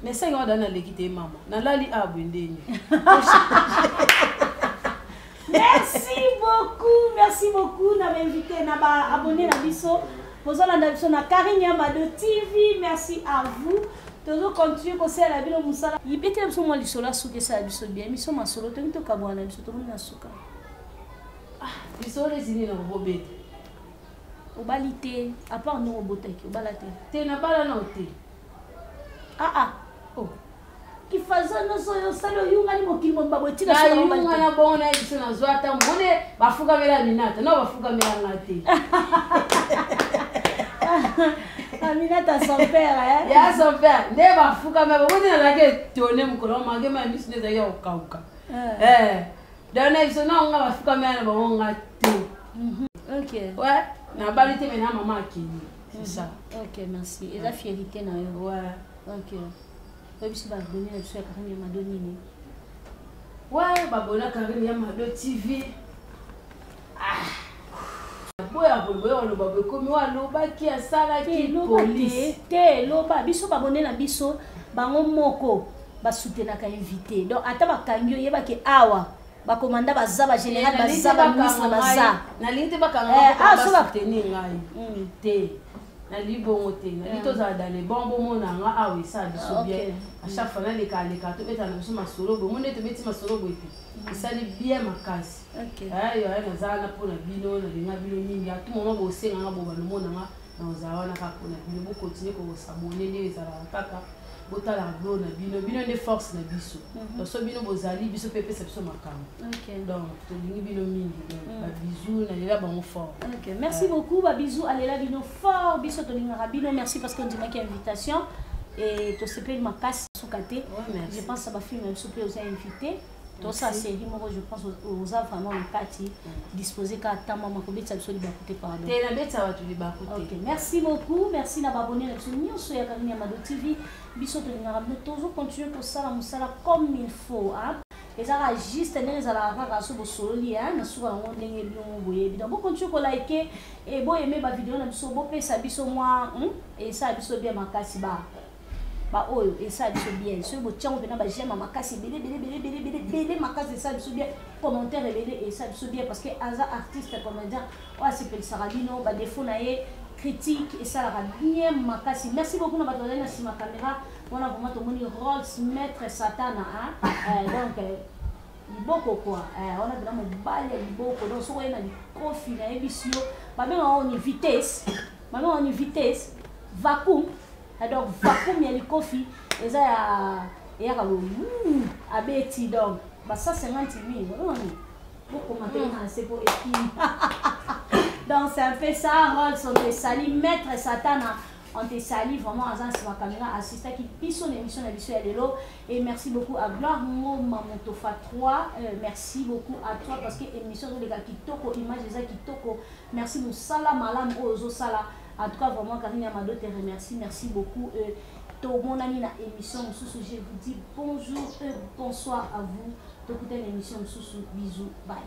[SPEAKER 1] mais ça on donne l'équité maman na lali abundeni
[SPEAKER 2] merci beaucoup na invité na ba abonné na biso bozala na biso na Karine Yamado TV merci à vous toujours continuer ko sala bino musala yibete biso mo lisola suke sa biso bien biso masolo to to kabwana biso to na suka
[SPEAKER 1] biso les ini na robete
[SPEAKER 2] obalite à part no roboteki obalate
[SPEAKER 1] te na bala na te
[SPEAKER 2] oh kifaza no so yo salo yunga ni mokili mo babotina
[SPEAKER 1] so yunga na bona biso na zwata mone bafuka mela minata no bafuka mela ngate
[SPEAKER 2] Aminata son père
[SPEAKER 1] ya son père ne bafuka mela mone na lake tone mukolo mange ma biso ne za yo kauka dona biso na nga bafuka mela ba wonga te
[SPEAKER 2] OK
[SPEAKER 1] ouais na balite mena mama akini c'est ça
[SPEAKER 2] OK merci et la fierté na yo OK Babisi babonné na biso ya Karine Yamado nini
[SPEAKER 1] babona Karine Yamado TV boya lo babo komi wa lo baki asala ki police
[SPEAKER 2] te loba biso babonné na biso bango moko ba soutenaka invité donc ata bakangi yo yeba ke awa ba commanda baza ba général baza ba ministre baza
[SPEAKER 1] na linte bakanga ba soutenir ngai te na libongo te na litoza dans les bons moments nga awe ça biso bien à chaque fois les to beta na biso masolo bo monde te beti masolo bo epi ça li bien makasi yo na zana pour na bino na linga bino mingi à tout moment bo senga nga bo ba no mona nga na ozawana ka pour na bino bo continuer ko s'abonner les ala kaka botala blo na bino ne force na biso donc so bino bozali biso pepe sa biso makamo donc to lingi bino mingi ba bisous na lela bango fort
[SPEAKER 2] merci beaucoup ba bisous alela bino fort biso to linga bino merci parce qu'on dit ma invitation et to sepe makasi sukate je pense ça va filmer biso pe aux invités tout ça série moi je pense aux a vraiment le parti disposer ka tama makobetsa biso li bakote pardon
[SPEAKER 1] te na betsa watu li bakote
[SPEAKER 2] OK merci beaucoup merci na abonné na biso nyonso ya Karine Yamado TV biso to linga bino toujours continuer pour ça la musala comme il faut et ça juste les ala kaka so bosololi na suka ngo ndenge bino boye donc bo continuer ko liker et bo aimer ba vidéo na biso bo pesa biso moi et ça biso bien makasi ba oyo et ça biso bien so bo tiango pena ba j'aime makasi belé makasi ça biso bien commentaire belé et ça biso bien parce que aza artiste comédien wa s'appelle Sarabino ba défaut na ye critique et ça la bien makasi merci beaucoup na ba tolena na sima caméra on a vraiment tomoni Rolls maître Satana donc liboko quoi on a vraiment balle liboko donc so on a di kofi na ebisio ba ben on ni vitesse vacuum donc vacuum ya likofi eza ya kalo abeti donc ba 150 000 on beaucoup commenter na c'est pour épi donc c'est un peu ça Rolls on te sali maître Satana on te sali vraiment à sur la caméra assistant qui pisse son émission de l'émission Lelo et merci beaucoup à Gloire Mamontofa 3 merci beaucoup à toi parce que émission de les gars qui toko image des qui toko merci nous salam malam ozo sala en tout cas vraiment Karine Yamado te remercie merci beaucoup tout mon ami la émission sous je vous dis bonjour bonsoir à vous d'écouter l'émission sous bisous bye